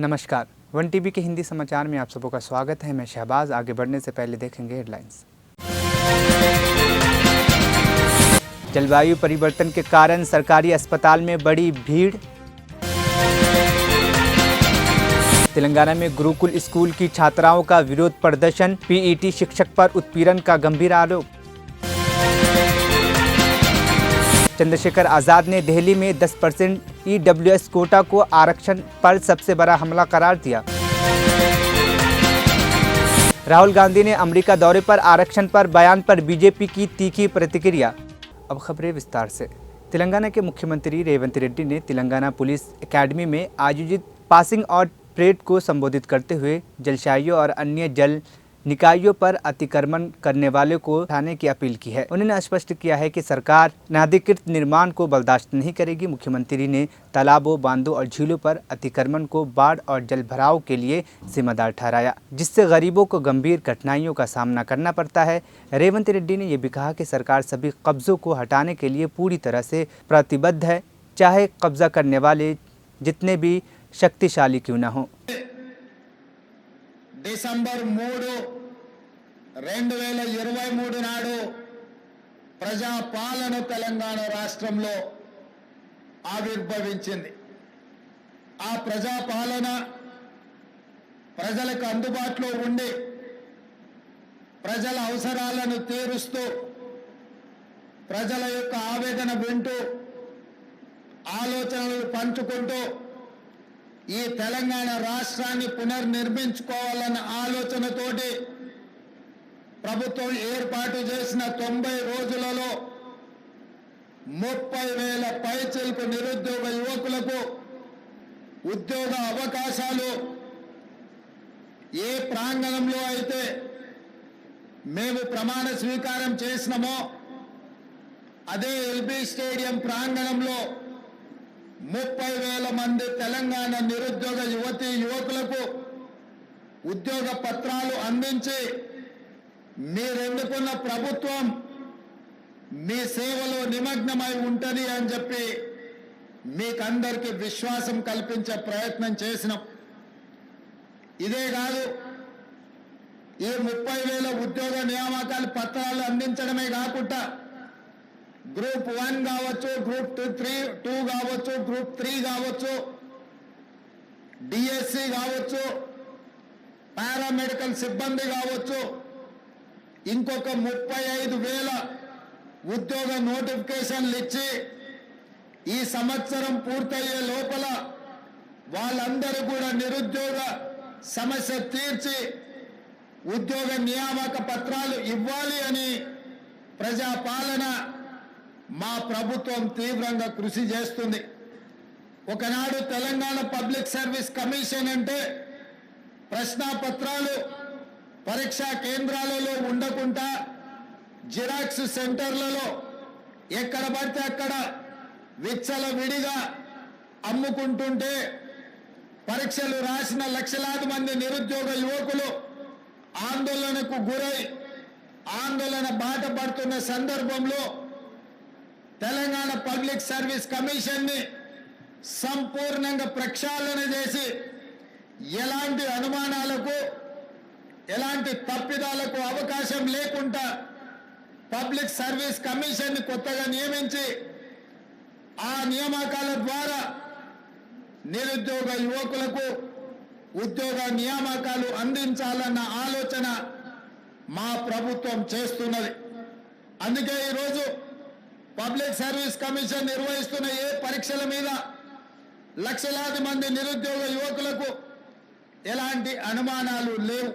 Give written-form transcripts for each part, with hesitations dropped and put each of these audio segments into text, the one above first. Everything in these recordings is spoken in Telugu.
नमस्कार, वन टीवी के हिंदी समाचार में आप सबों का स्वागत है। मैं शहबाज। आगे बढ़ने से पहले देखेंगे हेडलाइंस। जलवायु परिवर्तन के कारण सरकारी अस्पताल में बड़ी भीड़। तेलंगाना में गुरुकुल स्कूल की छात्राओं का विरोध प्रदर्शन। पीईटी शिक्षक पर उत्पीड़न का गंभीर आरोप। चंद्रशेखर आजाद ने दिल्ली में 10% ईडब्ल्यूएस कोटा को आरक्षण पर सबसे बड़ा हमला करार दिया। राहुल गांधी ने अमेरिका दौरे पर आरक्षण पर बयान पर बीजेपी की तीखी प्रतिक्रिया। अब खबरें विस्तार से। तेलंगाना के मुख्यमंत्री रेवंत रेड्डी ने तेलंगाना पुलिस एकेडमी में आयोजित पासिंग आउट परेड को संबोधित करते हुए जलशाइयों और अन्य जल निकायों पर अतिक्रमण करने वालों को उठाने की अपील की है। उन्होंने स्पष्ट किया है कि सरकार अनाधिकृत निर्माण को बर्दाश्त नहीं करेगी। मुख्यमंत्री ने तालाबों, बांधों और झीलों पर अतिक्रमण को बाढ़ और जल भराव के लिए जिम्मेदार ठहराया, जिससे गरीबों को गंभीर कठिनाइयों का सामना करना पड़ता है। रेवंत रेड्डी ने यह भी कहा कि सरकार सभी कब्जों को हटाने के लिए पूरी तरह से प्रतिबद्ध है, चाहे कब्जा करने वाले जितने भी शक्तिशाली क्यों न हो। डिसेंबर 3, 2023 నాడు ప్రజాపాలన తెలంగాణ రాష్ట్రంలో ఆవిర్భవించింది। ఆ ప్రజాపాలన ప్రజలకు అందుబాటులో ఉండి ప్రజల అవసరాలను తీరుస్తూ ప్రజల యొక్క ఆవేదన వింటూ ఆలోచనలు పంచుకుంటూ ఈ తెలంగాణ రాష్ట్రాన్ని పునర్నిర్మించుకోవాలన్న ఆలోచనతోటి ప్రభుత్వం ఏర్పాటు చేసిన 90 రోజులలో 30,000 పైచిలకు నిరుద్యోగ యువకులకు ఉద్యోగ అవకాశాలు ఏ ప్రాంగణంలో అయితే మేము ప్రమాణ స్వీకారం చేసినామో అదే ఎల్బీ స్టేడియం ప్రాంగణంలో 30,000 మంది తెలంగాణ నిరుద్యోగ యువతీ యువకులకు ఉద్యోగ పత్రాలు అందించి మీరెన్నుకున్న ప్రభుత్వం మీ సేవలో నిమగ్నమై ఉంటది అని చెప్పి మీకందరికీ విశ్వాసం కల్పించే ప్రయత్నం చేసినాం। ఇదే కాదు, ఈ 30,000 ఉద్యోగ నియామకాల పత్రాలు అందించడమే కాకుండా గ్రూప్ 1 కావచ్చు, గ్రూప్ 2 కావచ్చు, గ్రూప్ 3 కావచ్చు, డిఎస్సి కావచ్చు, పారామెడికల్ సిబ్బంది కావచ్చు, ఇంకొక 35,000 ఉద్యోగ నోటిఫికేషన్లు ఇచ్చి ఈ సంవత్సరం పూర్తయ్యే లోపల వాళ్ళందరూ కూడా నిరుద్యోగ సమస్య తీర్చి ఉద్యోగ నియామక పత్రాలు ఇవ్వాలి అని ప్రజాపాలన మా ప్రభుత్వం తీవ్రంగా కృషి చేస్తుంది। ఒకనాడు తెలంగాణ పబ్లిక్ సర్వీస్ కమిషన్ అంటే ప్రశ్నాపత్రాలు పరీక్షా కేంద్రాలలో ఉండకుండా జిరాక్స్ సెంటర్లలో ఎక్కడ పడితే అక్కడ విచ్చలవిడిగా అమ్ముకుంటుంటే పరీక్షలు రాసిన లక్షలాది మంది నిరుద్యోగ యువకులు ఆందోళనకు గురై ఆందోళన బాట పడుతున్న సందర్భంలో తెలంగాణ పబ్లిక్ సర్వీస్ కమిషన్ ని సంపూర్ణంగా ప్రక్షాళన చేసి ఎలాంటి అనుమానాలకు ఎలాంటి తప్పిదాలకు అవకాశం లేకుండా పబ్లిక్ సర్వీస్ కమిషన్ ని కొత్తగా నియమించి ఆ నియామకాల ద్వారా నిరుద్యోగ యువకులకు ఉద్యోగ నియామకాలు అందించాలన్న ఆలోచన మా ప్రభుత్వం చేస్తున్నది। అందుకే ఈరోజు పబ్లిక్ సర్వీస్ కమిషన్ నిర్వహిస్తున్న ఏ పరీక్షల మీద లక్షలాది మంది నిరుద్యోగ యువకులకు ఎలాంటి అనుమానాలు లేవు।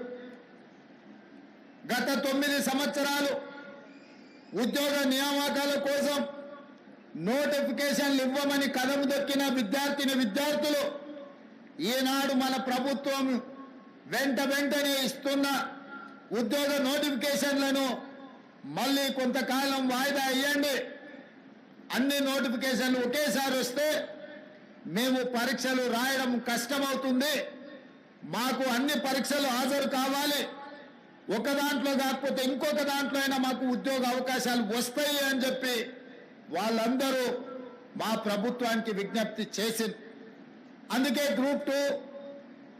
గత 9 సంవత్సరాలు ఉద్యోగ నియామకాల కోసం నోటిఫికేషన్లు ఇవ్వమని కదం దొక్కిన విద్యార్థులు ఈనాడు మన ప్రభుత్వం వెంటనే ఇస్తున్న ఉద్యోగ నోటిఫికేషన్లను మళ్ళీ కొంతకాలం వాయిదా ఇవ్వండి, అన్ని నోటిఫికేషన్లు ఒకేసారి వస్తే మేము పరీక్షలు రాయడం కష్టమవుతుంది, మాకు అన్ని పరీక్షలు హాజరు కావాలి, ఒక దాంట్లో కాకపోతే ఇంకొక దాంట్లో అయినా మాకు ఉద్యోగ అవకాశాలు వస్తాయి అని చెప్పి వాళ్ళందరూ మా ప్రభుత్వానికి విజ్ఞప్తి చేసింది। అందుకే గ్రూప్ 2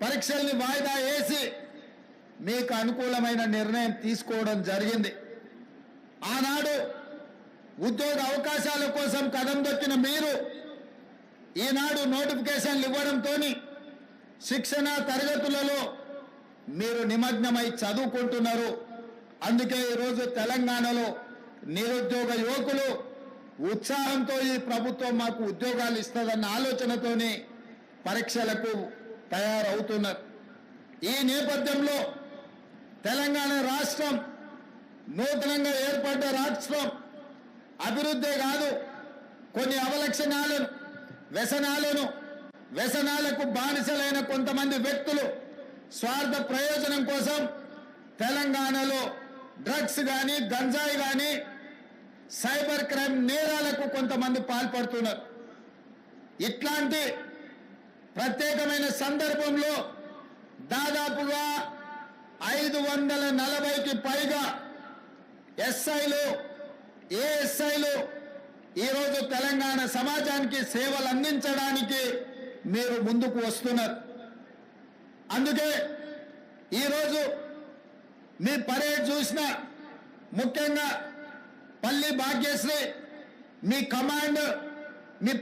పరీక్షల్ని వాయిదా వేసి మీకు అనుకూలమైన నిర్ణయం తీసుకోవడం జరిగింది. ఆనాడు ఉద్యోగ అవకాశాల కోసం కదం దొక్కిన మీరు ఈనాడు నోటిఫికేషన్లు ఇవ్వడంతో శిక్షణ తరగతులలో మీరు నిమగ్నమై చదువుకుంటున్నారు. అందుకే ఈరోజు తెలంగాణలో నిరుద్యోగ యువకులు ఉత్సాహంతో ఈ ప్రభుత్వం మాకు ఉద్యోగాలు ఇస్తుందన్న ఆలోచనతోనే పరీక్షలకు తయారవుతున్నారు. ఈ నేపథ్యంలో తెలంగాణ రాష్ట్రం నూతనంగా ఏర్పడ్డ రాష్ట్రం అభివృద్ధే కాదు, కొన్ని అవలక్షణాలను వ్యసనాలకు బానిసలైన కొంతమంది వ్యక్తులు స్వార్థ ప్రయోజనం కోసం తెలంగాణలో డ్రగ్స్ కానీ గంజాయి కానీ సైబర్ క్రైమ్ నేరాలకు కొంతమంది పాల్పడుతున్నారు. ఇట్లాంటి ప్రత్యేకమైన సందర్భంలో దాదాపుగా 540కి పైగా ఎస్ఐలు ఏఎస్ఐలు ఈరోజు తెలంగాణ సమాజానికి సేవలు అందించడానికి మీరు ముందుకు వస్తున్నారు. అందుకే ఈరోజు మీ పరేడ్ చూసిన ముఖ్యంగా పల్లి భాగ్యశ్రీ మీ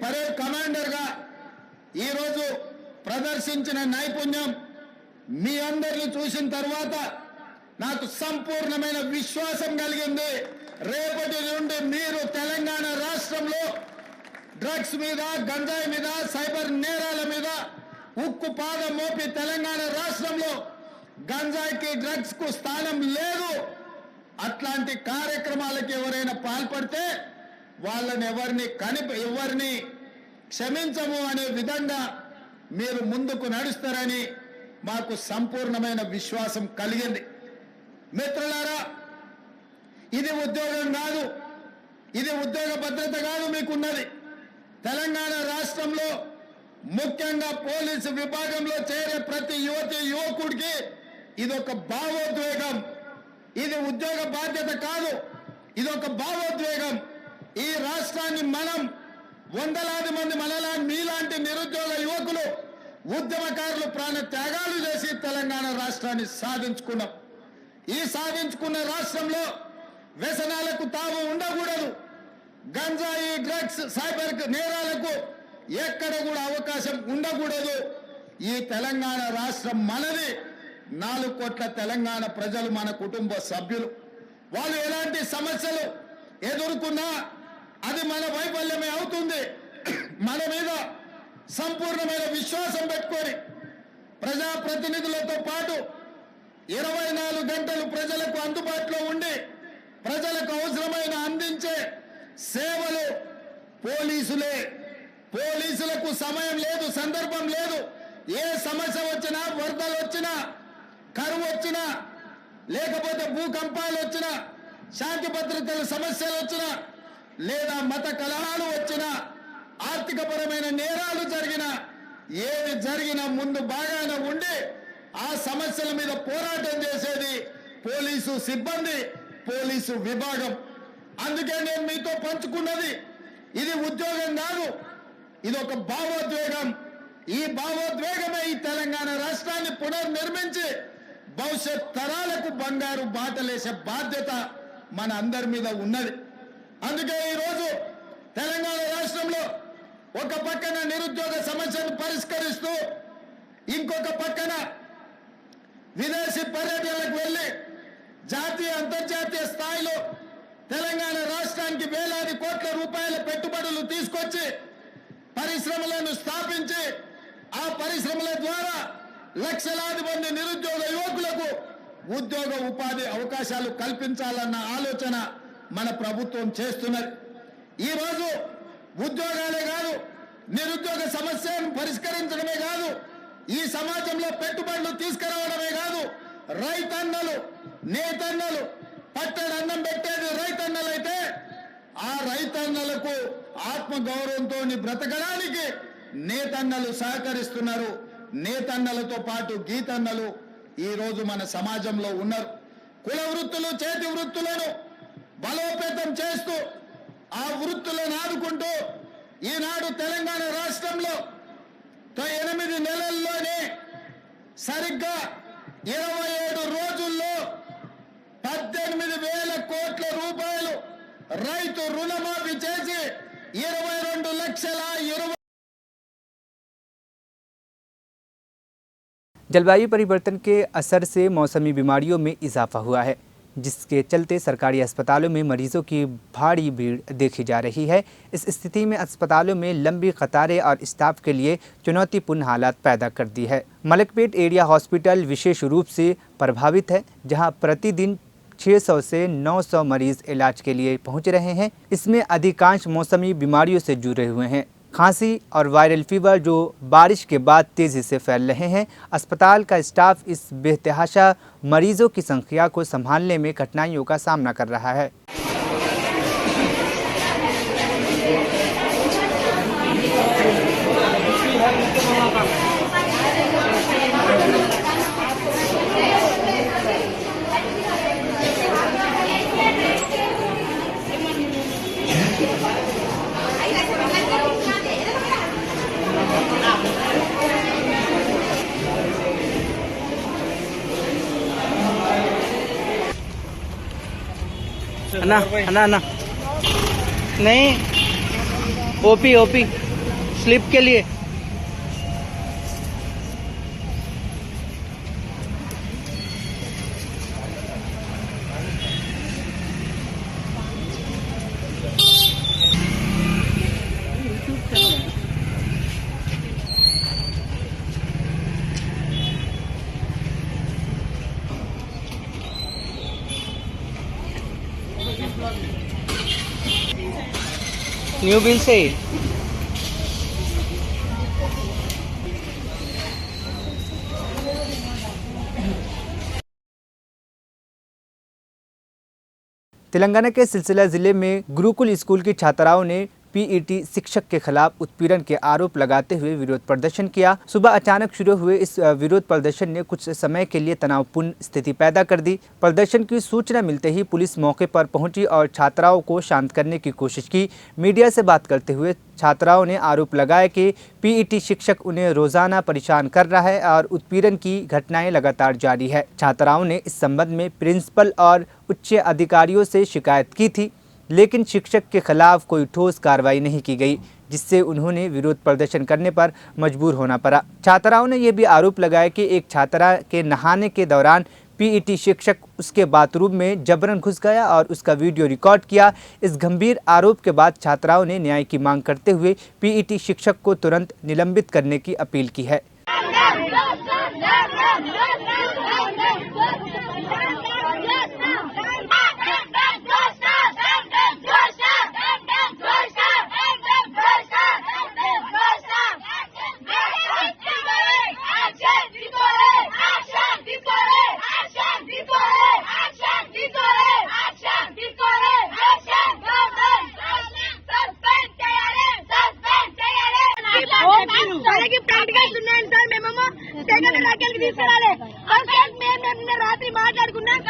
పరేడ్ కమాండర్గా ఈరోజు ప్రదర్శించిన నైపుణ్యం మీ అందరిని చూసిన తర్వాత నాకు సంపూర్ణమైన విశ్వాసం కలిగింది. రేపటి నుండి మీరు తెలంగాణ రాష్ట్రంలో డ్రగ్స్ మీద గంజాయి మీద సైబర్ నేరాల మీద ఉక్కు పాదం మోపి తెలంగాణ రాష్ట్రంలో గంజాయికి డ్రగ్స్ కు స్థానం లేదు. అట్లాంటి కార్యక్రమాలకు ఎవరైనా పాల్పడితే వాళ్ళని ఎవరిని క్షమించము అనే విధంగా మీరు ముందుకు నడుస్తారని మాకు సంపూర్ణమైన విశ్వాసం కలిగింది. మిత్రులారా, ఇది ఉద్యోగం కాదు, ఇది ఉద్యోగ భద్రత కాదు మీకున్నది. తెలంగాణ రాష్ట్రంలో ముఖ్యంగా పోలీసు విభాగంలో చేరే ప్రతి యువకుడికి ఇది ఒక భావోద్వేగం. ఇది ఉద్యోగ బాధ్యత కాదు, ఇది ఒక భావోద్వేగం. ఈ రాష్ట్రాన్ని మనం వందలాది మంది మీలాంటి నిరుద్యోగ యువకులు ఉద్యమకారులు ప్రాణ త్యాగాలు చేసి తెలంగాణ రాష్ట్రాన్ని సాధించుకున్నాం. ఈ సాధించుకున్న రాష్ట్రంలో వ్యసనాలకు తావు ఉండకూడదు. గంజాయి డ్రగ్స్ సైబర్ నేరాలకు ఎక్కడ కూడా అవకాశం ఉండకూడదు. ఈ తెలంగాణ రాష్ట్రం మనది. 4 కోట్ల తెలంగాణ ప్రజలు మన కుటుంబ సభ్యులు. వాళ్ళు ఎలాంటి సమస్యలు ఎదుర్కొన్నా అది మన వైఫల్యమే అవుతుంది. మన మీద సంపూర్ణమైన విశ్వాసం పెట్టుకొని ప్రజాప్రతినిధులతో పాటు 24 గంటలు ప్రజలకు అందుబాటులో ఉండి ప్రజలకు అవసరమైన అందించే సేవలు పోలీసులకు సమయం లేదు, సందర్భం లేదు. ఏ సమస్య వచ్చినా, వరదలు వచ్చినా, కరువు వచ్చినా, లేకపోతే భూకంపాలు వచ్చినా, శాంతి భద్రతల సమస్యలు వచ్చినా, లేదా మత కలహాలు వచ్చినా, ఆర్థికపరమైన నేరాలు జరిగినా, ఏది జరిగినా ముందు బాగానే ఉండి ఆ సమస్యల మీద పోరాటం చేసేది పోలీసు సిబ్బంది, పోలీసు విభాగం. అందుకే నేను మీతో పంచుకున్నది ఇది ఉద్యోగం కాదు, ఇది ఒక భావోద్వేగం. ఈ భావోద్వేగమే ఈ తెలంగాణ రాష్ట్రాన్ని పునర్నిర్మించి భవిష్యత్ తరాలకు బంగారు బాటలేసే బాధ్యత మన అందరి మీద ఉన్నది. అందుకే ఈరోజు తెలంగాణ రాష్ట్రంలో ఒక పక్కన నిరుద్యోగ సమస్యను పరిష్కరిస్తూ ఇంకొక పక్కన విదేశీ పర్యటనలకు వెళ్ళి జాతీయ అంతర్జాతీయ స్థాయిలో తెలంగాణ రాష్ట్రానికి వేలాది కోట్ల రూపాయల పెట్టుబడులు తీసుకొచ్చి పరిశ్రమలను స్థాపించి ఆ పరిశ్రమల ద్వారా లక్షలాది మంది నిరుద్యోగ యువకులకు ఉద్యోగ ఉపాధి అవకాశాలు కల్పించాలన్న ఆలోచన మన ప్రభుత్వం చేస్తున్నది. ఈరోజు ఉద్యోగాలే కాదు, నిరుద్యోగ సమస్యను పరిష్కరించడమే కాదు, ఈ సమాజంలో పెట్టుబడులు తీసుకురావడమే కాదు, రైతన్నలు నేతన్నలు పట్టడన్నం పెట్టేది రైతన్నలైతే ఆ రైతన్నలకు ఆత్మగౌరవంతో బ్రతకడానికి నేతన్నలు సహకరిస్తున్నారు. నేతన్నలతో పాటు గీతన్నలు ఈరోజు మన సమాజంలో ఉన్నారు. కుల వృత్తులు, చేతి వృత్తులను బలోపేతం చేస్తూ ఆ వృత్తులను ఆదుకుంటూ ఈనాడు తెలంగాణ రాష్ట్రంలో 8 నెలల్లోనే సరిగ్గా 27 రోజుల్లో 18,000 కోట్ల రూపాయలు రైతు రుణమాఫీ చేసి 22,20,000 जलवायु परिवर्तन के असर से मौसमी बीमारियों में इजाफा हुआ है, जिसके चलते सरकारी अस्पतालों में मरीजों की भारी भीड़ देखी जा रही है। इस स्थिति में अस्पतालों में लंबी कतारें और स्टाफ के लिए चुनौतीपूर्ण हालात पैदा कर दी है। मलकपेट एरिया हॉस्पिटल विशेष रूप से प्रभावित है, जहां प्रतिदिन 600 से 900 मरीज इलाज के लिए पहुंच रहे हैं। इसमें अधिकांश मौसमी बीमारियों से जुड़े हुए हैं। खांसी और वायरल फीवर जो बारिश के बाद तेज़ी से फैल रहे हैं। अस्पताल का स्टाफ इस बेतहाशा मरीजों की संख्या को संभालने में कठिनाइयों का सामना कर रहा है। अन्ना अन्ना अन्ना नहीं, ओपी ओपी स्लिप के लिए। न्यू बिल से तेलंगाना के सिलसिला जिले में गुरुकुल स्कूल की छात्राओं ने पीईटी शिक्षक के खिलाफ उत्पीड़न के आरोप लगाते हुए विरोध प्रदर्शन किया। सुबह अचानक शुरू हुए इस विरोध प्रदर्शन ने कुछ समय के लिए तनावपूर्ण स्थिति पैदा कर दी। प्रदर्शन की सूचना मिलते ही पुलिस मौके पर पहुंची और छात्राओं को शांत करने की कोशिश की। मीडिया से बात करते हुए छात्राओं ने आरोप लगाया कि पीईटी शिक्षक उन्हें रोजाना परेशान कर रहा है और उत्पीड़न की घटनाएं लगातार जारी है। छात्राओं ने इस संबंध में प्रिंसिपल और उच्च अधिकारियों से शिकायत की थी, लेकिन शिक्षक के खिलाफ कोई ठोस कार्रवाई नहीं की गई, जिससे उन्होंने विरोध प्रदर्शन करने पर मजबूर होना पड़ा। छात्राओं ने यह भी आरोप लगाया कि एक छात्रा के नहाने के दौरान पीईटी शिक्षक उसके बाथरूम में जबरन घुस गया और उसका वीडियो रिकॉर्ड किया। इस गंभीर आरोप के बाद छात्राओं ने न्याय की मांग करते हुए पीईटी शिक्षक को तुरंत निलंबित करने की अपील की है। రాత్రి మాట్లాడుకున్నా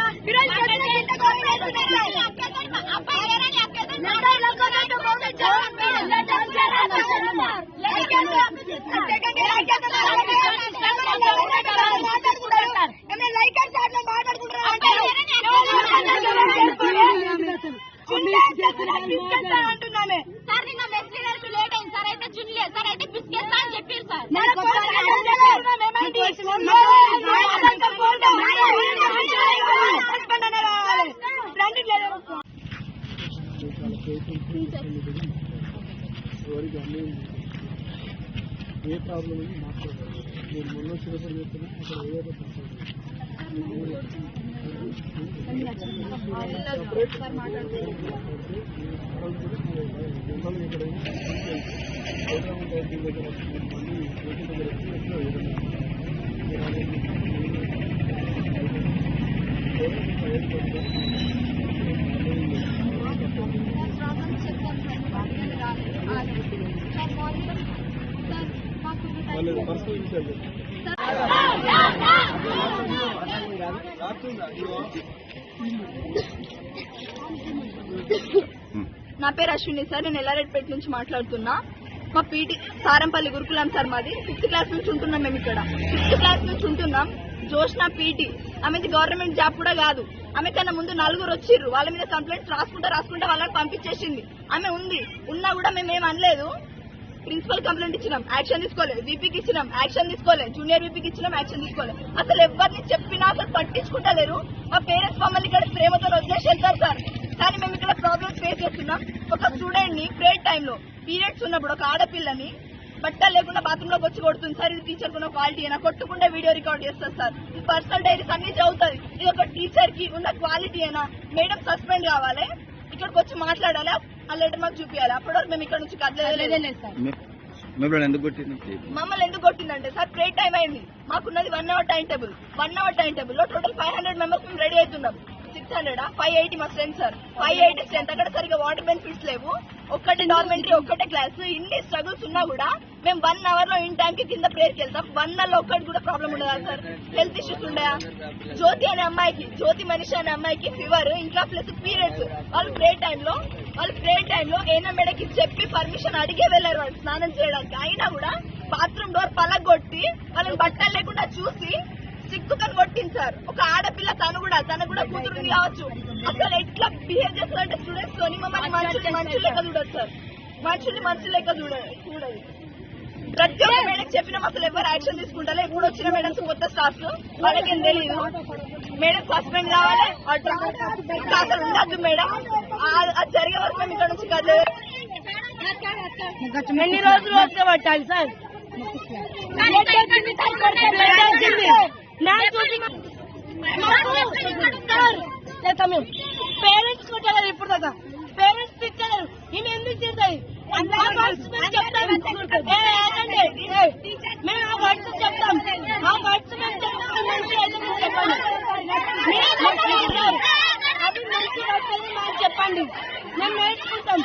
అంటున్నామే సార్ నిన్న మెస్లీనర్ లేట్ అయింది సార్, అయితే చున్లే సార్, అయితే బిస్కెట్ అని చెప్పారు సార్। ఏ ప్రాబ్లం ఉంది మాట్లాడాలి, నేను మొన్న చిన్నప్పుడు చెప్తున్నా అక్కడ ఏదో నా పేరు అశ్విని సార్, నేను ఎల్లారెడ్డిపేట నుంచి మాట్లాడుతున్నా। మా పీటీ సారంపల్లి గురుకులం సార్ మాది 6th క్లాస్ నుంచి ఉంటున్నాం మేము ఇక్కడ 6th క్లాస్ నుంచి ఉంటున్నాం. జోష్నా పీటీ ఆమెది గవర్నమెంట్ జాబ్ కూడా కాదు. ఆమె కన్నా ముందు 4 వచ్చిర్రు, వాళ్ళ మీద కంప్లైంట్స్ రాసుకుంటే వాళ్ళని పంపించేసింది. ఆమె ఉన్నా కూడా మేమేం అనలేదు. ప్రిన్సిపల్ కంప్లైంట్ ఇచ్చినాం, యాక్షన్ తీసుకోలేదు. వీపీకి ఇచ్చినాం, యాక్షన్ తీసుకోలేదు. జూనియర్ వీపీకి ఇచ్చినాం, యాక్షన్ తీసుకోలేదు. అసలు ఎవరిని చెప్పినా అసలు పట్టించుకుంటలేరు. మా పేరెంట్స్ మమ్మల్ని ఇక్కడ ప్రేమతో వదిలేసి వెళ్తారు సార్. కానీ మేము ఇక్కడ ప్రాబ్లమ్స్ ఫేస్ చేస్తున్నాం. ఒక స్టూడెంట్ ని ప్రేయర్ టైంలో పీరియడ్స్ ఉన్నప్పుడు ఒక ఆడపిల్లని బట్టలు లేకుండా బాత్రూమ్ లోకి వచ్చి కొడుతుంది సార్. ఇది టీచర్ కున్న క్వాలిటీ అయినా కొట్టుకుంటే వీడియో రికార్డ్ చేస్తారు సార్. ఇది పర్సనల్ డైరీస్ అన్ని చదువుతుంది. ఇది ఒక టీచర్ కి ఉన్న క్వాలిటీ అయినా. మేడం సస్పెండ్ కావాలి, ఇక్కడికి వచ్చి మాట్లాడాలి, ఆ లెటర్ మాకు చూపించాలి. అప్పటి వరకు మేము ఇక్కడ నుంచి కదలేదు సార్. మమ్మల్ని ఎందుకు కొట్టిందంటే సార్ ప్రే టైం అయింది. మాకున్నది 1 hour time table. 1 hour time table లో టోటల్ 500 మెంబర్స్ మేము రెడీ అవుతున్నాం. 600 580 మా స్ట్రెంత్ సార్. 580 స్ట్రెంత్. అక్కడ సరిగా వాటర్ బెనిఫిట్స్ లేవు. ఒక్కటే డార్మెంటరీ, ఒక్కటే క్లాస్. ఇన్ని స్ట్రగుల్స్ ఉన్నా కూడా మేము 1 hour లో ఇన్ టైం కి కింద ప్రేయర్కి వెళ్తాం. 1 hour లో ఒక్కటి కూడా ప్రాబ్లం ఉండదా సార్? హెల్త్ ఇష్యూస్ ఉండయా? జ్యోతి అనే అమ్మాయికి, జ్యోతి మనిషి అనే అమ్మాయికి ఫీవర్, ఇంకా ప్లస్ పీరియడ్స్. వాళ్ళు ప్రే టైంలో ఏనా మేడకి చెప్పి పర్మిషన్ అడిగే వెళ్లారు వాళ్ళు స్నానం చేయడానికి. అయినా కూడా బాత్రూమ్ డోర్ పలగొట్టి వాళ్ళని బట్టలు లేకుండా చూసి సిగ్గుకని కొట్టింది సార్. ఒక ఆడపిల్ల తను కూడా కూతురుంది కావచ్చు. అసలు ఎట్లా బిహేవ్ చేస్తారంటే స్టూడెంట్స్ తోని మమ్మల్ని మనుషులు లెక్క చూడదు సార్. మనుషులు లెక్క చూడదు. ప్రతి ఒక్క మేడం చెప్పినాం, అసలు ఎవరు యాక్షన్ తీసుకుంటారో. ఇప్పుడు వచ్చిన మేడమ్స్ కొత్త స్టాఫ్స్ వాళ్ళకేం తెలియదు. మేడం సస్పెండ్ కావాలి, అసలు ఉండద్దు మేడం. అది జరిగే వరకు మేము ఇక్కడ నుంచి కదలేదు. ఎన్ని రోజులు ఓపిక పట్టాలి సార్? పేరెంట్స్ కొట్టారు ఇప్పుడు దాకా. పేరెంట్స్ తిట్టలేరు. ఈమె ఎందుకు తిడతాయి? మేము ఆ వర్డ్స్ చెప్తాం. ఆ వర్డ్స్ మేము చెప్తాం. మంచి అయితే మీరు చెప్పండి. అది మంచి వర్డ్స్ మాకు చెప్పండి, మేము నేర్చుకుంటాం.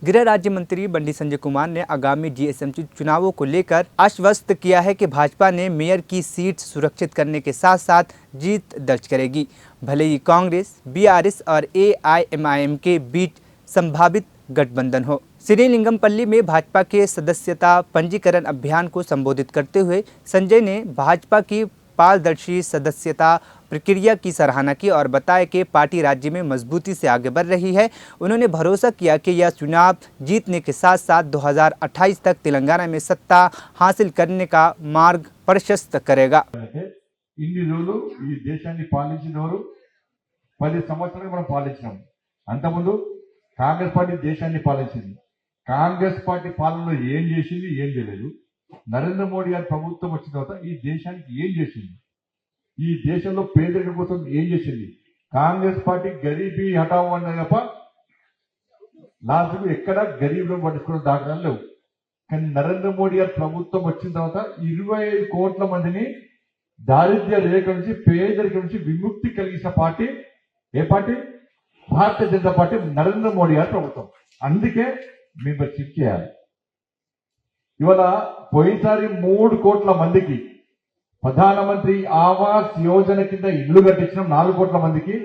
गृह राज्य मंत्री बंडी संजय कुमार ने आगामी जीएसएमसी चुनावों को लेकर आश्वस्त किया है कि भाजपा ने मेयर की सीट सुरक्षित करने के साथ साथ जीत दर्ज करेगी, भले ही कांग्रेस, बीआरएस और एआईएमआईएम के बीच संभावित गठबंधन हो। श्रीलिंगमपल्ली में भाजपा के सदस्यता पंजीकरण अभियान को संबोधित करते हुए संजय ने भाजपा की पारदर्शी सदस्यता प्रक्रिया की सराहना की और बताया कि पार्टी राज्य में मजबूती से आगे बढ़ रही है। उन्होंने भरोसा किया कि यह चुनाव जीतने के साथ साथ 2028 तक तेलंगाना में सत्ता हासिल करने का मार्ग प्रशस्त करेगा। ఇన్ని రోజులు ఈ దేశాన్ని పాలించినవారు 10 సంవత్సరాలు మనం పాలించాం. అంతకుముందు కాంగ్రెస్ పార్టీ దేశాన్ని పాలించింది. కాంగ్రెస్ పార్టీ పాలనలో ఏం చేసింది, ఏం చేయలేదు. నరేంద్ర మోడీ గారి ప్రభుత్వం వచ్చిన తర్వాత ఈ దేశానికి ఏం చేసింది, ఈ దేశంలో పేదరికం కోసం ఏం చేసింది. కాంగ్రెస్ పార్టీ గరీబీ హఠావు అన్న తప్ప లాస్ట్కు ఎక్కడ గరీబులను పట్టుకున్న దాఖలాలు లేవు. కానీ నరేంద్ర మోడీ గారి ప్రభుత్వం వచ్చిన తర్వాత 25 కోట్ల మందిని దారిద్ర్య రేఖ నుంచి, పేదరికం నుంచి విముక్తి కలిగించిన పార్టీ ఏ పార్టీ? భారతీయ జనతా పార్టీ, నరేంద్ర మోడీ గారి ప్రభుత్వం. అందుకే మెంబర్షిప్ చేయాలి. ఇవాళ పోయినసారి 3 కోట్ల మందికి ప్రధానమంత్రి ఆవాస్ యోజన కింద ఇల్లు కట్టించిన 4 కోట్ల మందికి.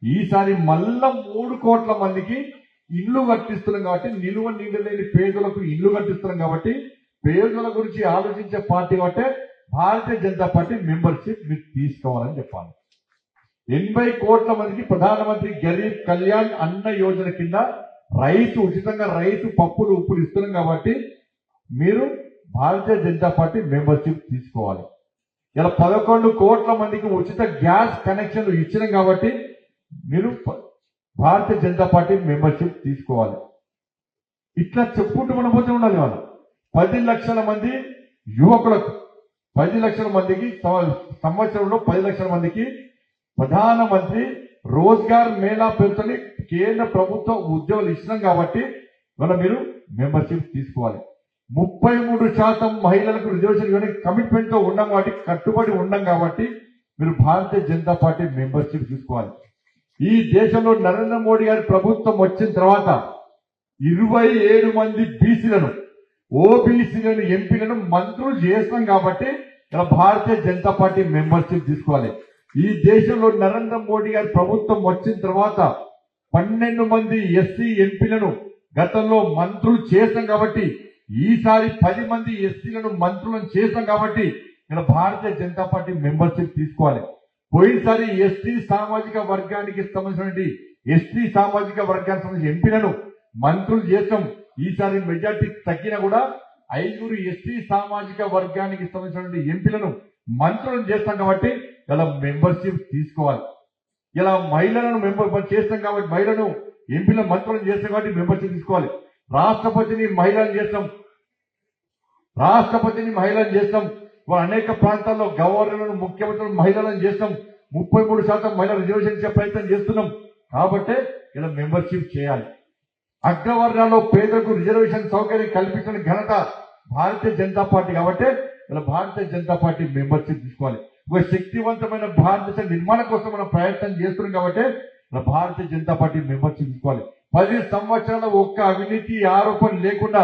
ఈసారి మళ్ళా 3 కోట్ల మందికి ఇల్లు కట్టిస్తున్నాం. కాబట్టి నిలువ నీళ్ళు లేని పేదలకు ఇల్లు కట్టిస్తున్నాం. కాబట్టి పేదల గురించి ఆలోచించే పార్టీ కాబట్టి భారతీయ జనతా పార్టీ మెంబర్షిప్ మీరు తీసుకోవాలని చెప్పాలి. 80 కోట్ల మందికి ప్రధానమంత్రి గరీబ్ కళ్యాణ్ అన్న యోజన కింద ఉచితంగా రైతు పప్పులు ఉప్పులు ఇస్తున్నాం. కాబట్టి మీరు భారతీయ జనతా పార్టీ మెంబర్షిప్ తీసుకోవాలి. ఇలా 11 కోట్ల మందికి ఉచిత గ్యాస్ కనెక్షన్లు ఇచ్చినాం కాబట్టి మీరు భారతీయ జనతా పార్టీ మెంబర్షిప్ తీసుకోవాలి. ఇట్లా చెప్పుకుంటూ మనం పోతే ఉండాలి. వాళ్ళు 10 లక్షల మంది యువకులకు 10 లక్షల మందికి సంవత్సరంలో 10 లక్షల మందికి ప్రధానమంత్రి రోజ్గార్ మేళా పేరుతోని కేంద్ర ప్రభుత్వ ఉద్యోగాలు ఇచ్చినాం కాబట్టి ఇవాళ మీరు మెంబర్షిప్ తీసుకోవాలి. 33% మహిళలకు రిజర్వేషన్ ఇవ్వడానికి కమిట్మెంట్ తో ఉన్నాం కాబట్టి కట్టుబడి ఉన్నాం కాబట్టి మీరు భారతీయ జనతా పార్టీ మెంబర్షిప్ తీసుకోవాలి. ఈ దేశంలో నరేంద్ర మోడీ గారి ప్రభుత్వం వచ్చిన తర్వాత 27 మంది బీసీలను ఓబీసీలను ఎంపీలను మంత్రులు చేస్తాం కాబట్టి ఇలా భారతీయ జనతా పార్టీ మెంబర్షిప్ తీసుకోవాలి. ఈ దేశంలో నరేంద్ర మోడీ గారి ప్రభుత్వం వచ్చిన తర్వాత 12 మంది ఎస్సీ ఎంపీలను గతంలో మంత్రులు చేస్తాం కాబట్టి ఈసారి 10 మంది ఎస్సీలను మంత్రులను చేస్తాం కాబట్టి ఇలా భారతీయ జనతా పార్టీ మెంబర్షిప్ తీసుకోవాలి. పోయినసారి ఎస్టీ సామాజిక వర్గానికి సంబంధించినటువంటి ఎంపీలను మంత్రులు చేస్తాం. ఈసారి మెజార్టీ తగ్గినా కూడా 5 ఎస్టీ సామాజిక వర్గానికి సంబంధించినటువంటి ఎంపీలను మంత్రులను చేస్తాం కాబట్టి ఇలా మెంబర్షిప్ తీసుకోవాలి. ఇలా మహిళలను చేస్తాం కాబట్టి మహిళలను ఎంపీలను మంత్రులను చేస్తాం కాబట్టి మెంబర్షిప్ తీసుకోవాలి. రాష్ట్రపతిని మహిళలను చేస్తాం. అనేక ప్రాంతాల్లో గవర్నర్లను ముఖ్యమంత్రులను మహిళలను చేస్తాం. 33% మహిళా రిజర్వేషన్ ఇచ్చే ప్రయత్నం చేస్తున్నాం కాబట్టి ఇలా మెంబర్షిప్ చేయాలి. అగ్రవర్ణాల్లో పేదలకు రిజర్వేషన్ సౌకర్యం కల్పించిన ఘనత భారతీయ జనతా పార్టీ కాబట్టి ఇలా భారతీయ జనతా పార్టీ మెంబర్షిప్ తీసుకోవాలి. ఒక శక్తివంతమైన భారతదేశ నిర్మాణం కోసం మనం ప్రయత్నం చేస్తున్నాం కాబట్టి ఇలా భారతీయ జనతా పార్టీ మెంబర్షిప్ తీసుకోవాలి. 10 సంవత్సరాల ఒక్క అవినీతి ఆరోపణ లేకుండా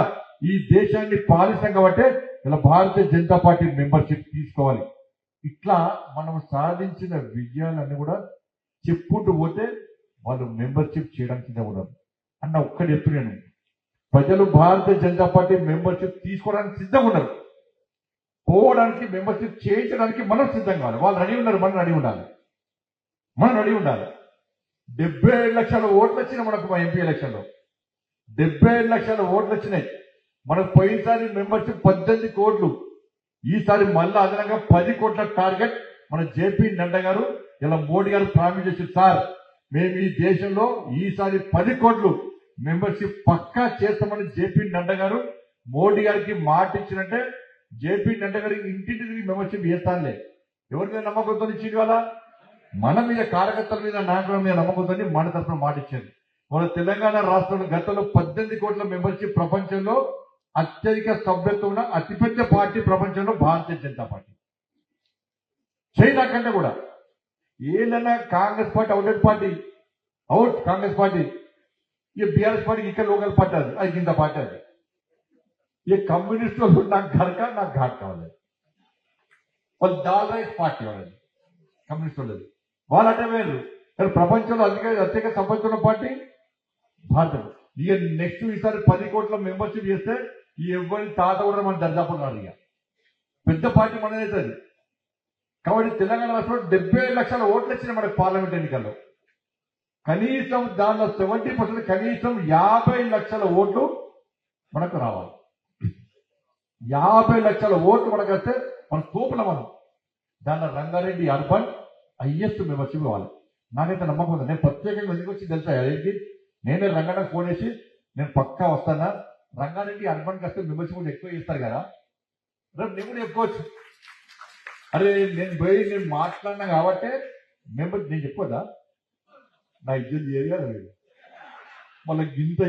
ఈ దేశాన్ని పాలిస్తాం కాబట్టి ఇలా భారతీయ జనతా పార్టీ మెంబర్షిప్ తీసుకోవాలి. ఇట్లా మనం సాధించిన విజయాలన్నీ కూడా చెప్పుకుంటూ పోతే వాళ్ళు మెంబర్షిప్ చేయడానికి సిద్ధంగా ఉన్నారు అన్న ఒక్కటి చెప్తున్నాను. ప్రజలు భారతీయ జనతా పార్టీ మెంబర్షిప్ తీసుకోవడానికి సిద్ధంగా ఉన్నారు. పోవడానికి మెంబర్షిప్ చేయించడానికి మనం సిద్ధంగా కావాలి. వాళ్ళు రెడీ ఉన్నారు, మనం రెడీ ఉండాలి. 77 లక్షల ఓట్లు వచ్చినాయి మనకు. మా ఎంపీ ఎలక్షన్ లో 77 లక్షల ఓట్లు వచ్చినాయి మనకు. పోయినసారి మెంబర్షిప్ 18 కోట్లు, ఈసారి మళ్ళీ అదనంగా 10 కోట్ల టార్గెట్ మన జేపీ నడ్డా గారు ఇలా మోడీ గారు ప్రామిస్ చేశారు. సార్ మేము ఈ దేశంలో ఈసారి 10 కోట్లు మెంబర్షిప్ పక్కా చేస్తామని జేపీ నడ్డా గారు మోడీ గారికి మాట ఇచ్చినట్టే జేపీ నడ్డా గారికి ఇంటింటికి మెంబర్షిప్ చేస్తానులే. ఎవరి మీద నమ్మకంతో ఇచ్చింది కదా? మన మీద, కార్యకర్తల మీద, నాయకుల మీద నమ్మకంతో మన తరఫున మాట ఇచ్చేది. మన తెలంగాణ రాష్ట్రంలో గతంలో 18 కోట్ల మెంబర్షిప్ ప్రపంచంలో అత్యధిక సభ్యత్వం ఉన్న అతిపెద్ద పార్టీ ప్రపంచంలో భారతీయ జనతా పార్టీ. చైనా కంటే కూడా ఏదైనా Congress party out Congress party, ये बीआरएस पार्टी ఇక్కడ లోకల్ పార్టీ అది కింద పార్టీ అది. ये కమ్యూనిస్ట్ వాళ్ళు నాకు घर का నాకు घाट కావాలి. వాళ్ళు దాల్ రైస్ పార్టీ వాళ్ళది, కమ్యూనిస్ట్ వాళ్ళది. వాళ్ళు అంటే వేరు. కానీ ప్రపంచంలో అత్యధిక సంపత్తున్న పార్టీ భారతం. ఇక నెక్స్ట్ ఈసారి 10 కోట్ల మెంబర్షిప్ చేస్తే ఈ ఎవరి తాత కూడా మన దర్జాపడున్నారు. ఇక పెద్ద పార్టీ మనదైతుంది. కాబట్టి తెలంగాణ రాష్ట్రంలో 77 లక్షల ఓట్లు వచ్చినాయి మనకు పార్లమెంట్ ఎన్నికల్లో. కనీసం దానిలో 70% కనీసం 50 లక్షల ఓట్లు మనకు రావాలి. 50 లక్షల ఓట్లు మనకు వస్తే మన తోపుల మనం దానిలో రంగారెడ్డి అర్బన్ హైయెస్ట్ మెంబర్షిప్ ఇవ్వాలి. నాకైతే నమ్మకం ఉంది. నేను ప్రత్యేకంగా ఎందుకు వచ్చి తెలుసా, నేనే రంగారెడ్డి ఫోన్ చేసి నేను పక్కా వస్తానా, రంగారెడ్డి అర్బన్కి వస్తే మెంబర్షిప్ కూడా ఎక్కువ చేస్తారు కదా, రేపు నేను కూడా చెప్పుకోవచ్చు. అరే నేను మాట్లాడినా కాబట్టి మెంబర్ నేను చెప్పుకోదా, నా ఇజ్జత్ చేయదు కదా మీరు. మళ్ళీ గింత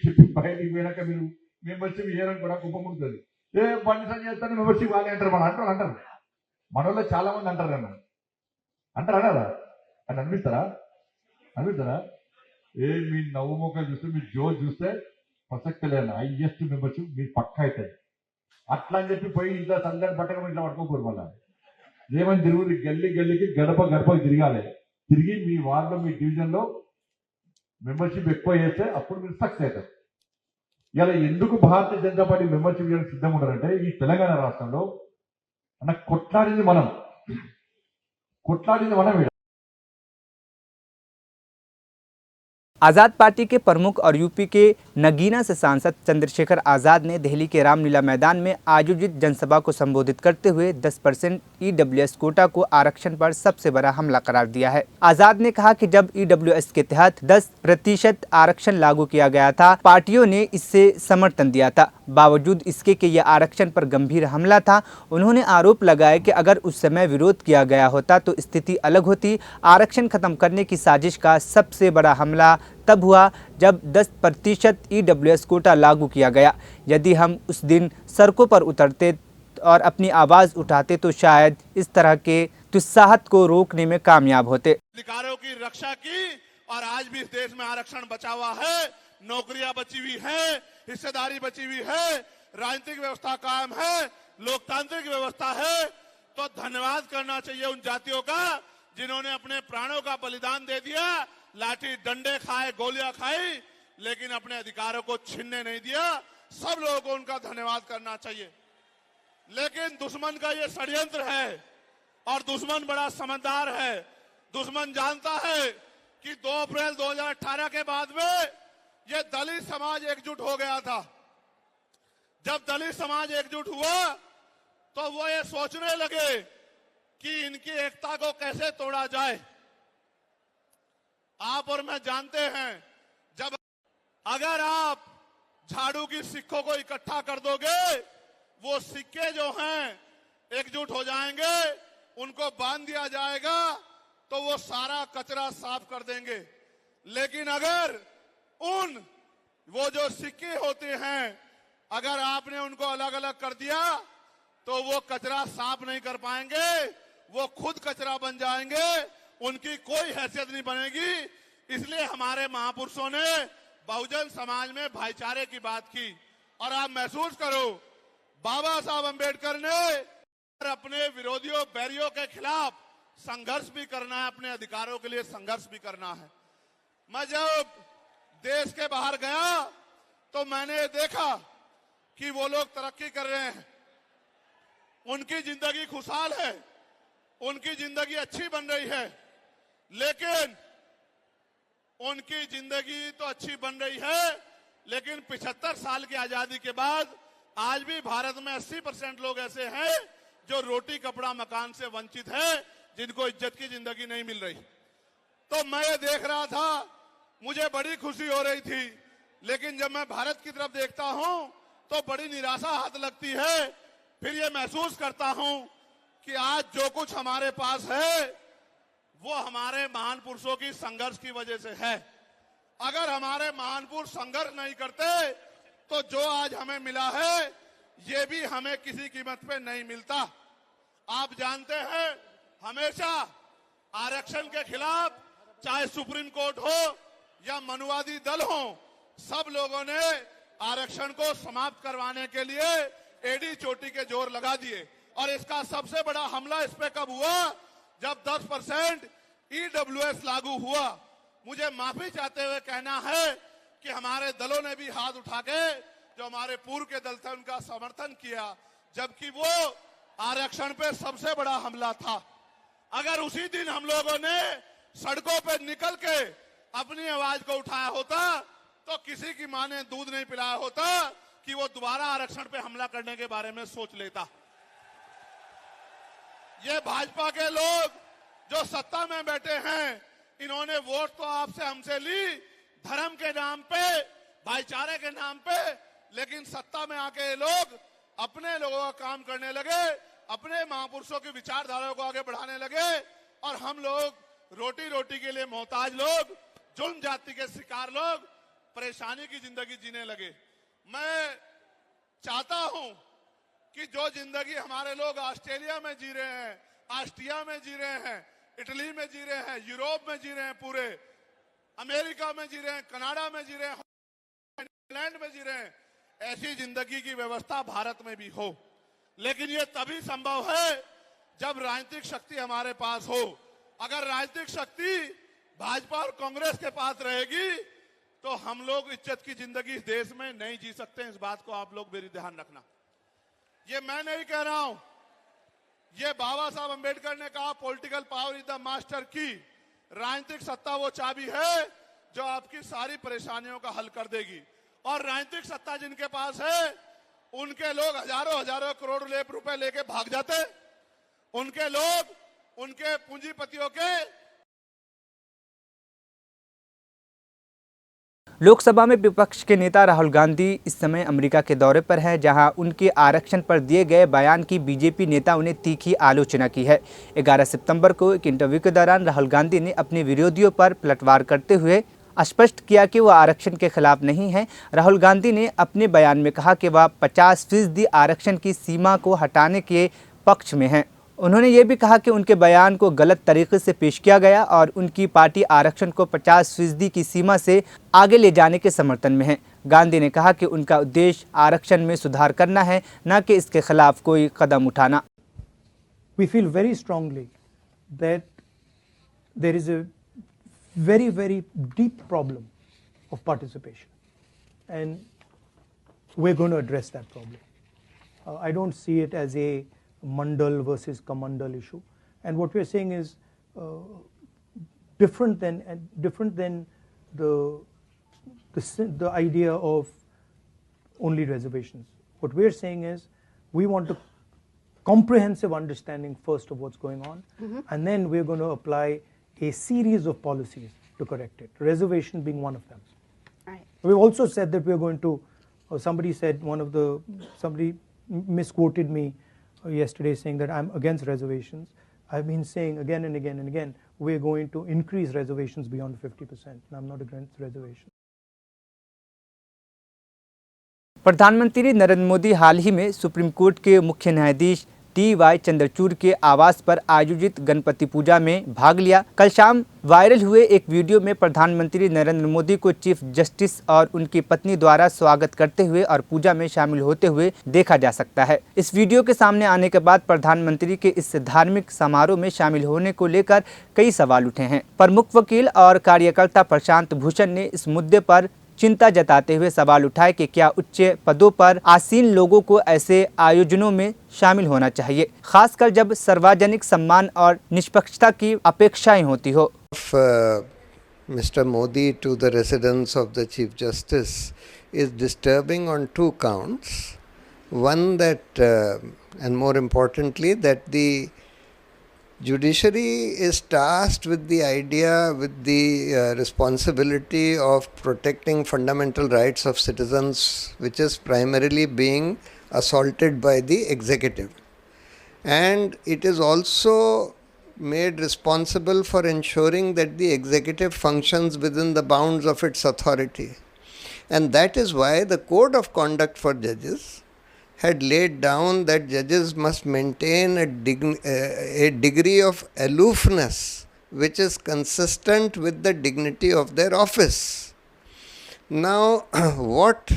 చెప్పి బయటికి పోయినాక మీరు మెంబర్షిప్ ఇవ్వడం కూడా కుప్పముడుతుంది. బండి సంజయ్ చేస్తాను మెంబర్షిప్ వాళ్ళు అంటారు. మన అంటారు మన వాళ్ళు చాలా మంది అంటారు నన్ను అన్నారా అని అనిపిస్తారా? మీ నవ్వు మొక్కలు చూస్తే, మీ జోజ్ చూస్తే ప్రసక్తి లేదు. హైయెస్ట్ మెంబర్షిప్ మీరు పక్కా అవుతుంది. అట్లా అని చెప్పి పోయి ఇంట్లో సందడి పట్టకం ఇట్లా పట్టుకోకూడదు. మళ్ళీ ఏమని తిరుగుతుంది, గల్లీకి గడప తిరగాలి. తిరిగి మీ వార్డులో, మీ డివిజన్లో మెంబర్షిప్ ఎక్కువ చేస్తే అప్పుడు మీరు సక్సెస్ అవుతారు. ఇలా ఎందుకు భారతీయ జనతా పార్టీ మెంబర్షిప్ చేయడానికి సిద్ధంగా ఉంటారంటే, ఈ తెలంగాణ రాష్ట్రంలో అన్న కొట్లాడింది మనం आज़ाद पार्टी के प्रमुख और यूपी के नगीना से सांसद चंद्रशेखर आज़ाद ने दिल्ली के रामलीला मैदान में आयोजित जनसभा को संबोधित करते हुए 10% ईडब्ल्यूएस कोटा को आरक्षण पर सबसे बड़ा हमला करार दिया है। आज़ाद ने कहा कि जब ईडब्ल्यूएस के तहत 10% आरक्षण लागू किया गया था, पार्टियों ने इससे समर्थन दिया था, बावजूद इसके कि यह आरक्षण पर गंभीर हमला था। उन्होंने आरोप लगाया कि अगर उस समय विरोध किया गया होता तो स्थिति अलग होती। आरक्षण खत्म करने की साजिश का सबसे बड़ा हमला तब हुआ जब 10% ईडब्ल्यूएस कोटा लागू किया गया। यदि हम उस दिन सड़कों पर उतरते और अपनी आवाज़ उठाते तो शायद इस तरह के दुस्साहत को रोकने में कामयाब होते। अधिकारों की रक्षा की और आज भी इस देश में आरक्षण बचा हुआ है, नौकरियां बची हुई है, हिस्सेदारी बची हुई है, राजनीतिक व्यवस्था कायम है, लोकतांत्रिक व्यवस्था है। तो धन्यवाद करना चाहिए उन जातियों का जिन्होंने अपने प्राणों का बलिदान दे दिया, लाठी डंडे खाए, गोलियां खाई, लेकिन अपने अधिकारों को छीनने नहीं दिया। सब लोगों को उनका धन्यवाद करना चाहिए। लेकिन दुश्मन का ये षड्यंत्र है और दुश्मन बड़ा समझदार है। दुश्मन जानता है कि 2 अप्रैल 2018 के बाद में ये दलित समाज एकजुट हो गया था। जब दलित समाज एकजुट हुआ तो वो ये सोचने लगे कि इनकी एकता को कैसे तोड़ा जाए। आप और मैं जानते हैं, जब अगर आप झाड़ू की सिक्कों को इकट्ठा कर दोगे, वो सिक्के जो हैं एकजुट हो जाएंगे, उनको बांध दिया जाएगा तो वो सारा कचरा साफ कर देंगे। लेकिन अगर वो जो सिक्के होते हैं, अगर आपने उनको अलग अलग कर दिया तो वो कचरा साफ नहीं कर पाएंगे, वो खुद कचरा बन जाएंगे, उनकी कोई हैसियत नहीं बनेगी। इसलिए हमारे महापुरुषों ने बहुजन समाज में भाईचारे की बात की। और आप महसूस करो, बाबा साहब अंबेडकर ने अपने विरोधियों, बैरियों के खिलाफ संघर्ष भी करना है, अपने अधिकारों के लिए संघर्ष भी करना है। मैं जब देश के बाहर गया तो मैंने देखा कि वो लोग तरक्की कर रहे हैं, उनकी जिंदगी खुशहाल है, उनकी जिंदगी अच्छी बन रही है। लेकिन उनकी जिंदगी तो अच्छी बन रही है, लेकिन 75 साल की आजादी के बाद आज भी भारत में 80% लोग ऐसे हैं जो रोटी, कपड़ा, मकान से वंचित हैं, जिनको इज्जत की जिंदगी नहीं मिल रही। तो मैं ये देख रहा था, मुझे बड़ी खुशी हो रही थी। लेकिन जब मैं भारत की तरफ देखता हूं तो बड़ी निराशा हाथ लगती है। फिर ये महसूस करता हूं कि आज जो कुछ हमारे पास है वो हमारे महान पुरुषों की संघर्ष की वजह से है। अगर हमारे महान पुरुष संघर्ष नहीं करते तो जो आज हमें मिला है ये भी हमें किसी कीमत पे नहीं मिलता। आप जानते हैं, हमेशा आरक्षण के खिलाफ चाहे सुप्रीम कोर्ट हो या मनुवादी दल हो, सब लोगों ने आरक्षण को समाप्त करवाने के लिए एड़ी चोटी के जोर लगा दिए। और इसका सबसे बड़ा हमला इस पे कब हुआ? जब 10% ईडब्ल्यूएस लागू हुआ। मुझे माफी चाहते हुए कहना है कि हमारे दलों ने भी हाथ उठा के, जो हमारे पूर्व के दल थे, उनका समर्थन किया, जबकि वो आरक्षण पे सबसे बड़ा हमला था। अगर उसी दिन हम लोगों ने सड़कों पे निकल के अपनी आवाज को उठाया होता तो किसी की मां ने दूध नहीं पिलाया होता कि वो दोबारा आरक्षण पे हमला करने के बारे में सोच लेता। ये भाजपा के लोग जो सत्ता में बैठे हैं, इन्होंने वोट तो आपसे हमसे ली धर्म के नाम पे, भाईचारे के नाम पे, लेकिन सत्ता में आके ये लोग अपने लोगों का काम करने लगे, अपने महापुरुषों की विचारधारा को आगे बढ़ाने लगे। और हम लोग रोटी रोटी के लिए मोहताज लोग, जुल्म जाति के शिकार लोग, परेशानी की जिंदगी जीने लगे। मैं चाहता हूं कि जो जिंदगी हमारे लोग ऑस्ट्रेलिया में जी रहे हैं, ऑस्ट्रिया में जी रहे हैं, इटली में जी रहे हैं, यूरोप में जी रहे हैं, पूरे अमेरिका में जी रहे हैं, कनाडा में जी रहे हैं, इंग्लैंड में जी रहे हैं, ऐसी जिंदगी की व्यवस्था भारत में भी हो। लेकिन ये तभी संभव है जब राजनीतिक शक्ति हमारे पास हो। अगर राजनीतिक शक्ति भाजपा और कांग्रेस के पास रहेगी तो हम लोग इज्जत की जिंदगी इस देश में नहीं जी सकते। इस बात को आप लोग मेरी ध्यान रखना। ये मैं नहीं कह रहा हूं, ये बाबा साहब अंबेडकर ने कहा, political power is the master की। राजनीतिक सत्ता वो चाबी है जो आपकी सारी परेशानियों का हल कर देगी। और राजनीतिक सत्ता जिनके पास है उनके लोग हजारों हजारों करोड़ रुपए लेके भाग जाते, उनके लोग उनके पूंजीपतियों के। लोकसभा में विपक्ष के नेता राहुल गांधी इस समय अमेरिका के दौरे पर हैं, जहां उनके आरक्षण पर दिए गए बयान की बीजेपी नेताओं ने तीखी आलोचना की है। 11 सितंबर को एक इंटरव्यू के दौरान राहुल गांधी ने अपने विरोधियों पर पलटवार करते हुए स्पष्ट किया कि वह आरक्षण के खिलाफ नहीं है। राहुल गांधी ने अपने बयान में कहा कि वह 50% आरक्षण की सीमा को हटाने के पक्ष में हैं। उन्होंने ये भी कहा कि उनके बयान को गलत तरीके से पेश किया गया और उनकी पार्टी आरक्षण को 50% की सीमा से आगे ले जाने के समर्थन में है। गांधी ने कहा कि उनका उद्देश्य आरक्षण में सुधार करना है, न कि इसके खिलाफ कोई कदम उठाना। We feel very strongly that there is a very, very deep problem of participation, and we're going to address that problem. I don't see it as a Mandal versus Kamandal issue, and what we're saying is different than the idea of only reservations. What we're saying is we want a comprehensive understanding first of what's going on, and then we're going to apply a series of policies to correct it, reservation being one of them. Right. We've also said that we're going to, somebody misquoted me yesterday saying that I'm against reservations. I've been saying again and again and again, we're going to increase reservations beyond 50%, and I'm not against reservations. प्रधानमंत्री नरेंद्र मोदी हाल ही में सुप्रीम कोर्ट के मुख्य न्यायाधीश टी.वाई. चंद्रचूड़ के आवास पर आयोजित गणपति पूजा में भाग लिया। कल शाम वायरल हुए एक वीडियो में प्रधानमंत्री नरेंद्र मोदी को चीफ जस्टिस और उनकी पत्नी द्वारा स्वागत करते हुए और पूजा में शामिल होते हुए देखा जा सकता है। इस वीडियो के सामने आने के बाद प्रधानमंत्री के इस धार्मिक समारोह में शामिल होने को लेकर कई सवाल उठे हैं। प्रमुख वकील और कार्यकर्ता प्रशांत भूषण ने इस मुद्दे पर चिंता जताते हुए सवाल उठाए कि क्या उच्च पदों पर आसीन लोगों को ऐसे आयोजनों में शामिल होना चाहिए, खासकर जब सार्वजनिक सम्मान और निष्पक्षता की अपेक्षाएं होती हो। Mr. Modi to the residence of the Chief Justice is disturbing on two counts. One that, and more importantly, that the judiciary is tasked with the idea, with the responsibility of protecting fundamental rights of citizens, which is primarily being assaulted by the executive. And it is also made responsible for ensuring that the executive functions within the bounds of its authority. And that is why the Code of Conduct for Judges had laid down that judges must maintain a degree of aloofness which is consistent with the dignity of their office. Now, what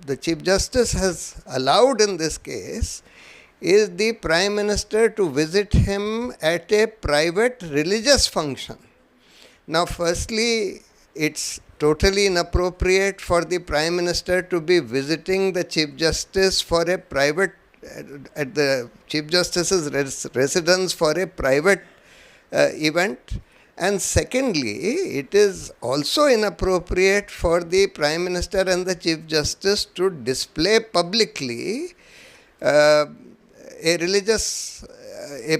the Chief Justice has allowed in this case is the Prime Minister to visit him at a private religious function. Now, firstly, it's totally inappropriate for the Prime Minister to be visiting the Chief Justice for a private, at the Chief Justice's residence for a private event. And secondly, it is also inappropriate for the Prime Minister and the Chief Justice to display publicly a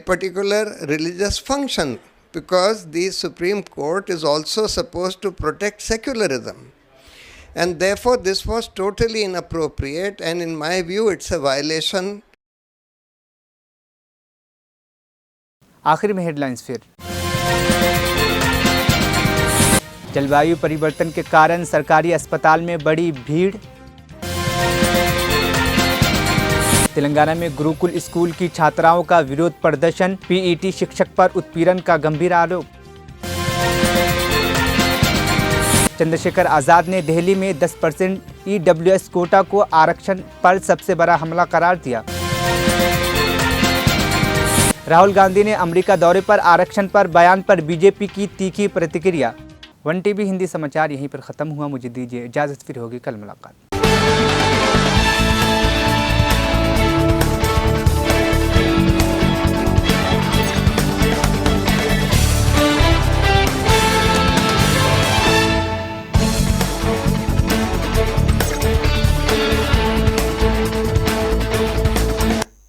particular religious function, because the Supreme Court is also supposed to protect secularism. And therefore, this was totally inappropriate, and in my view, it's a violation. आखिर में हेडलाइंस फिर। जलवायु परिवर्तन के कारण सरकारी अस्पताल में बड़ी भीड़। तेलंगाना में गुरुकुल स्कूल की छात्राओं का विरोध प्रदर्शन, पीईटी शिक्षक पर उत्पीड़न का गंभीर आरोप। चंद्रशेखर आजाद ने दिल्ली में 10% ईडब्ल्यूएस कोटा को आरक्षण पर सबसे बड़ा हमला करार दिया। राहुल गांधी ने अमेरिका दौरे पर आरक्षण पर बयान पर बीजेपी की तीखी प्रतिक्रिया। 1 टीवी हिंदी समाचार यहीं पर खत्म हुआ। मुझे दीजिए इजाजत, फिर होगी कल मुलाकात।